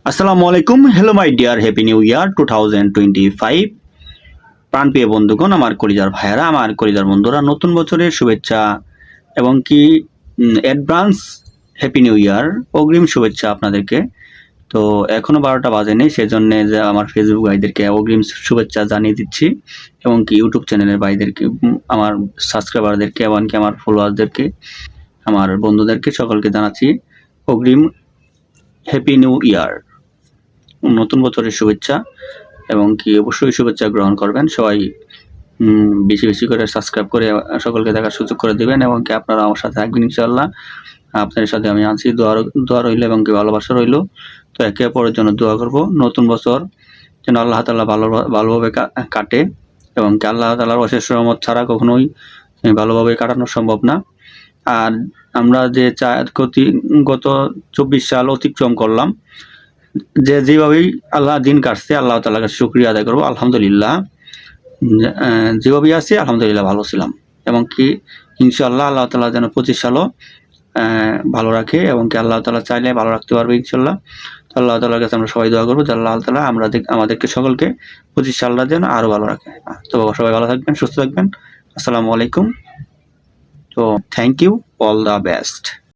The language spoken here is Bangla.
আসসালামু আলাইকুম, hello my dear, happy new year 2025। প্রাণপ্রিয় বন্ধুগণ, আমার কলিজার ভাইয়েরা, আমার কলিজার বন্ধুরা, নতুন বছরের শুভেচ্ছা এবং কি অ্যাডভান্স হ্যাপি নিউ ইয়ার, অগ্রিম শুভেচ্ছা আপনাদেরকে। তো এখনো 12টা বাজেনি, সেজন্য যে আমার ফেসবুক ভাইদেরকে অগ্রিম শুভেচ্ছা জানিয়ে দিচ্ছি এবং কি ইউটিউব চ্যানেলের ভাইদেরকে, আমার সাবস্ক্রাইবারদেরকে এবং কি আমার ফলোয়ারদেরকে, আমার বন্ধুদেরকে সকলকে জানাচ্ছি অগ্রিম হ্যাপি নিউ ইয়ার, নতুন বছরের শুভেচ্ছা এবং কি অবশ্যই শুভেচ্ছা গ্রহণ করবেন সবাই। বেশি বেশি করে সাবস্ক্রাইব করে সকলকে দেখার সুযোগ করে দিবেন এবং কি আপনারা আমার সাথে থাকবেন ইনশাআল্লাহ। আপনাদের সাথে আমি আছি, দোয়া রইল এবং কি ভালোবাসা রইল। তো একে অপরের জন্য দোয়া করব, নতুন বছর যেন আল্লাহ তাআলা ভালোভাবে কাটে এবং কি আল্লাহ তাআলার অশেষ রহমত ছাড়া কখনোই ভালোভাবে কাটানো সম্ভব না। আর আমরা যে গত 24 সাল অতিক্রম করলাম, যেভাবেই আল্লাহ দিন কাটছে, আল্লাহ তাআলার কাছে শুকরিয়া আদায় করবো। আলহামদুলিল্লাহ, যেভাবেই আছি আলহামদুলিল্লাহ ভালো ছিলাম এবং কি ইনশাআল্লাহ আল্লাহ তাআলা যেন 25 সালও ভালো রাখে এবং কি আল্লাহ তাআলা চাইলে ভালো রাখতে পারবে ইনশাআল্লাহ। তো আল্লাহ তাআলার কাছে আমরা সবাই দোয়া করবো যে আল্লাহ তাআলা আমাদেরকে সকলকে 25 সালটা যেন আরো ভালো রাখে। তো সবাই ভালো থাকবেন, সুস্থ থাকবেন। আসসালামু আলাইকুম। তো thank you, all the best.